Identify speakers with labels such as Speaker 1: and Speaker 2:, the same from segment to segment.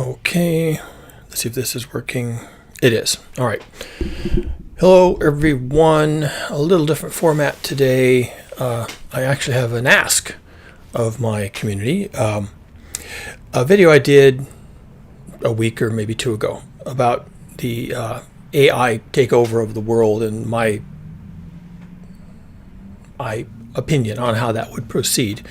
Speaker 1: Okay, let's see if this is working. It is. All right. Hello, everyone. A little different format today. I actually have an ask of my community. A video I did a week or maybe two ago about the AI takeover of the world and my opinion on how that would proceed.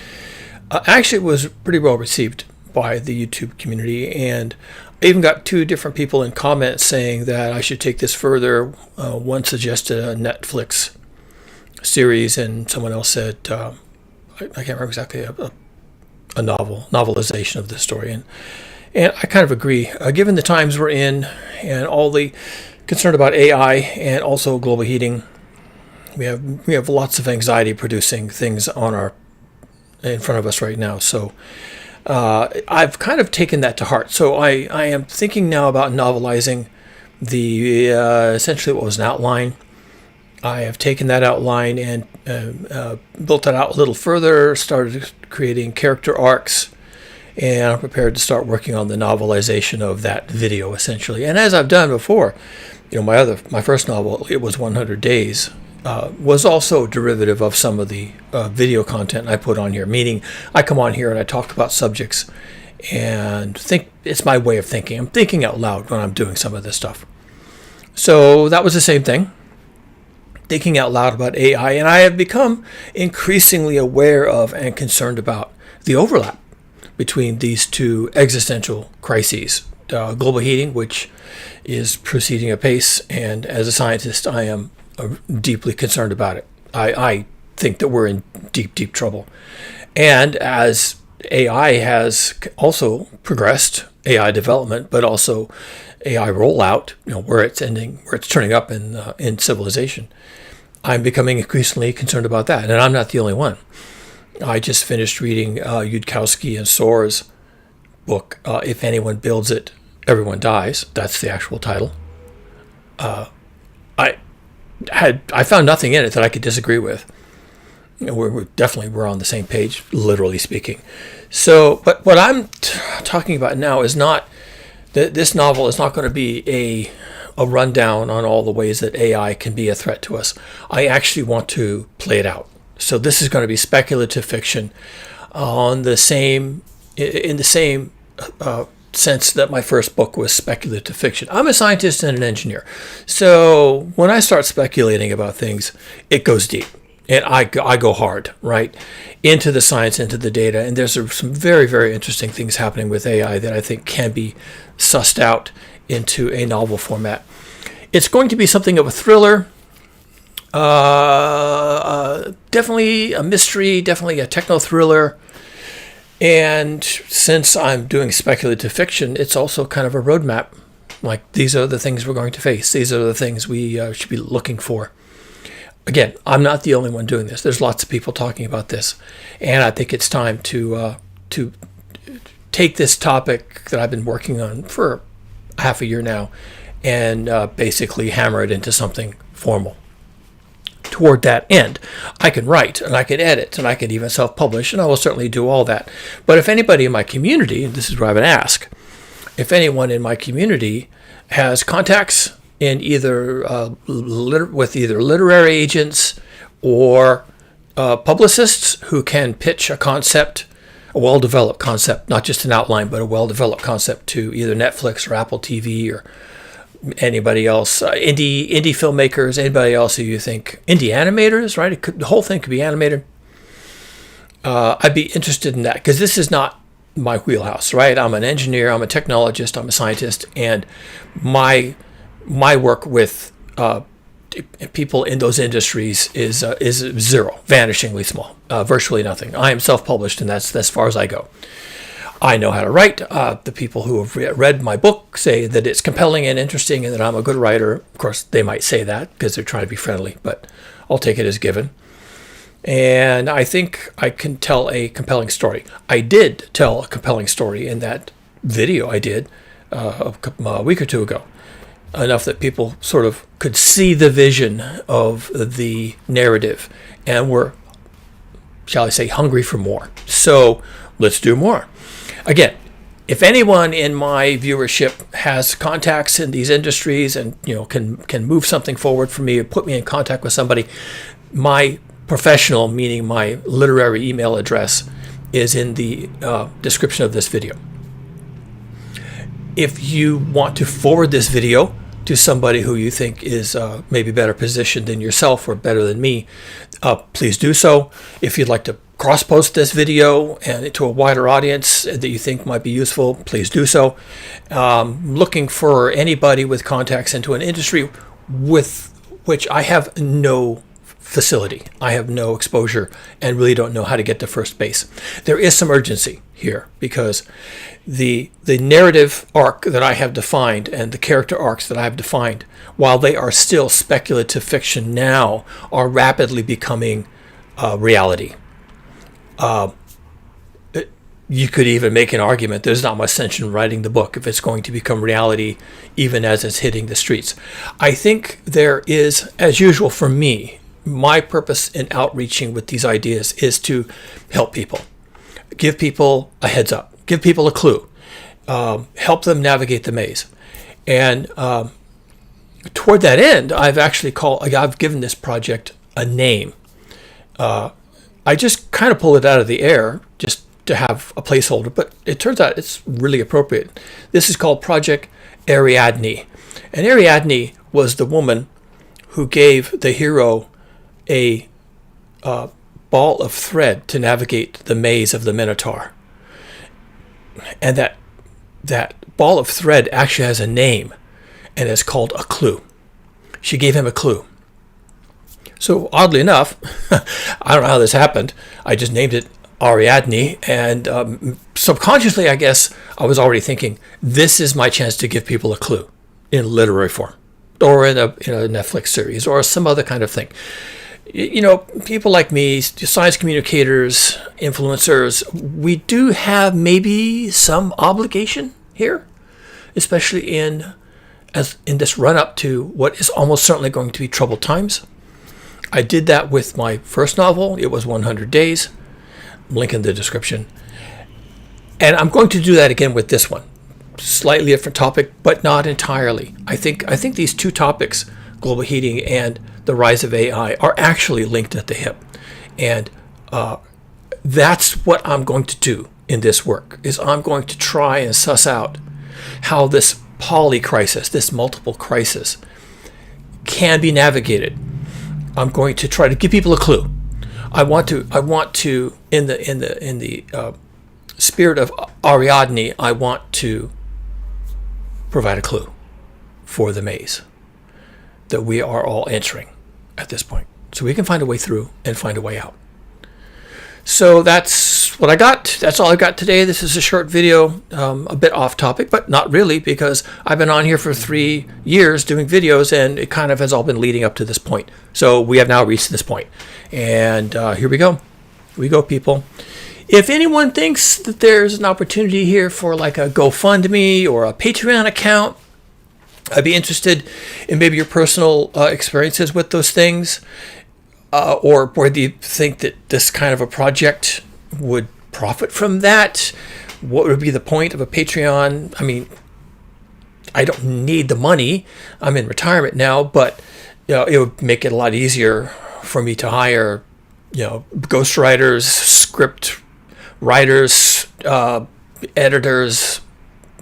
Speaker 1: Actually, it was pretty well received by the YouTube community, and I even got two different people in comments saying that I should take this further. One suggested a Netflix series, and someone else said, I can't remember exactly, a novelization of this story. And I kind of agree. Given the times we're in and all the concern about AI and also global heating, we have lots of anxiety producing things in front of us right now. So I've kind of taken that to heart. So I am thinking now about novelizing the essentially what was an outline. I have taken that outline and built it out a little further, started creating character arcs, and I'm prepared to start working on the novelization of that video, essentially. And as I've done before, my first novel, It Was 100 Days, was also derivative of some of the video content I put on here, meaning I come on here and I talk about subjects and think. It's my way of thinking. I'm thinking out loud when I'm doing some of this stuff. So that was the same thing, thinking out loud about AI, and I have become increasingly aware of and concerned about the overlap between these two existential crises. Global heating, which is proceeding apace, and as a scientist, I am deeply concerned about it. I think that we're in deep trouble. And as AI has also progressed, AI development, but also AI rollout, where it's turning up in civilization, I'm becoming increasingly concerned about that. And I'm not the only one. I just finished reading Yudkowsky and Sohr's book, If Anyone Builds It, Everyone Dies. That's the actual title. I found nothing in it that I could disagree with. We're definitely on the same page, literally speaking. So, but what I'm talking about now is not that this novel is not going to be a rundown on all the ways that AI can be a threat to us. I actually want to play it out. So this is going to be speculative fiction in the same sense that my first book was speculative fiction. I'm a scientist and an engineer. So when I start speculating about things, it goes deep. And I go hard, right, into the science, into the data. And there's some very, very interesting things happening with AI that I think can be sussed out into a novel format. It's going to be something of a thriller, definitely a mystery, definitely a techno-thriller. And since I'm doing speculative fiction, it's also kind of a roadmap. Like, these are the things we're going to face. These are the things we should be looking for. Again, I'm not the only one doing this. There's lots of people talking about this. And I think it's time to take this topic that I've been working on for half a year now and basically hammer it into something formal. Toward that end, I can write and I can edit and I can even self-publish, and I will certainly do all that. But if anybody in my community, and this is where I would ask, if anyone in my community has contacts in either with either literary agents or publicists who can pitch a concept, a well-developed concept, not just an outline, but a well-developed concept to either Netflix or Apple TV or anybody else, indie filmmakers, anybody else who you think, indie animators, right? The whole thing could be animated. I'd be interested in that, because this is not my wheelhouse, right? I'm an engineer, I'm a technologist, I'm a scientist, and my work with people in those industries is zero, vanishingly small, virtually nothing. I am self-published, and that's as far as I go. I know how to write. The people who have read my book say that it's compelling and interesting and that I'm a good writer. Of course, they might say that because they're trying to be friendly, but I'll take it as given. And I think I can tell a compelling story. I did tell a compelling story in that video I did a week or two ago, enough that people sort of could see the vision of the narrative and were, shall I say, hungry for more. So let's do more. Again, if anyone in my viewership has contacts in these industries and can move something forward for me or put me in contact with somebody, my professional, meaning my literary email address, is in the description of this video. If you want to forward this video to somebody who you think is maybe better positioned than yourself or better than me, please do so. If you'd like to cross-post this video and to a wider audience that you think might be useful, please do so. Looking for anybody with contacts into an industry with which I have no facility. I have no exposure and really don't know how to get to first base. There is some urgency here because the narrative arc that I have defined and the character arcs that I have defined, while they are still speculative fiction now, are rapidly becoming reality. You could even make an argument there's not much sense in writing the book if it's going to become reality even as it's hitting the streets. I think there is, as usual for me, my purpose in outreaching with these ideas is to help people, give people a heads up, give people a clue, help them navigate the maze. And toward that end, I've given this project a name. I just kind of pulled it out of the air just to have a placeholder, but it turns out it's really appropriate. This is called Project Ariadne. And Ariadne was the woman who gave the hero a ball of thread to navigate the maze of the Minotaur. And that ball of thread actually has a name and is called a clue. She gave him a clue. So oddly enough, I don't know how this happened. I just named it Ariadne, and subconsciously, I guess, I was already thinking, this is my chance to give people a clue in literary form, or in a Netflix series, or some other kind of thing. People like me, science communicators, influencers, we do have maybe some obligation here, especially in this run-up to what is almost certainly going to be troubled times. I did that with my first novel. It was 100 Days. Link in the description. And I'm going to do that again with this one. Slightly different topic, but not entirely. I think these two topics, global heating and the rise of AI, are actually linked at the hip. And that's what I'm going to do in this work, is I'm going to try and suss out how this polycrisis, this multiple crisis, can be navigated. I'm going to try to give people a clue. I want to, in the spirit of Ariadne, I want to provide a clue for the maze that we are all entering at this point, so we can find a way through and find a way out. So that's what I got. That's all I got today. This is a short video, a bit off topic, but not really, because I've been on here for 3 years doing videos, and it kind of has all been leading up to this point. So we have now reached this point. And here we go. Here we go, people. If anyone thinks that there's an opportunity here for like a GoFundMe or a Patreon account, I'd be interested in maybe your personal experiences with those things. Or do you think that this kind of a project would profit from that? What would be the point of a Patreon? I mean, I don't need the money. I'm in retirement now, but it would make it a lot easier for me to hire, ghostwriters, script writers, editors,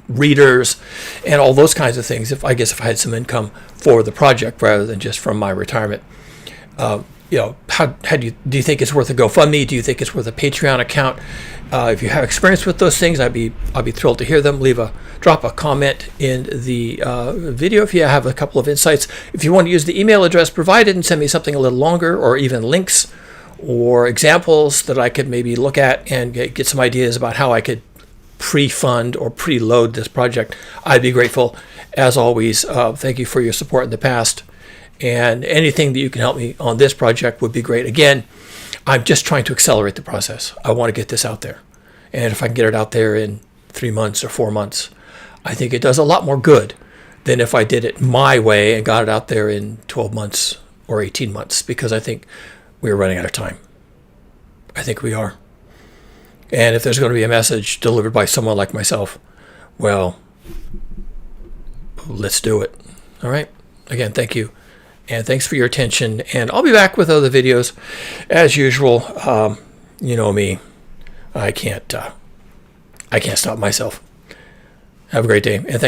Speaker 1: readers, and all those kinds of things. If I had some income for the project rather than just from my retirement. How do you think it's worth a GoFundMe? Do you think it's worth a Patreon account? If you have experience with those things, I'd be thrilled to hear them. Drop a comment in the video if you have a couple of insights. If you want to use the email address provided and send me something a little longer, or even links or examples that I could maybe look at and get some ideas about how I could pre-fund or preload this project, I'd be grateful. As always, thank you for your support in the past. And anything that you can help me on this project would be great. Again, I'm just trying to accelerate the process. I want to get this out there. And if I can get it out there in 3 months or 4 months, I think it does a lot more good than if I did it my way and got it out there in 12 months or 18 months, because I think we're running out of time. I think we are. And if there's going to be a message delivered by someone like myself, well, let's do it. All right. Again, thank you. And thanks for your attention. And I'll be back with other videos as usual. You know me. I can't stop myself. Have a great day. And thank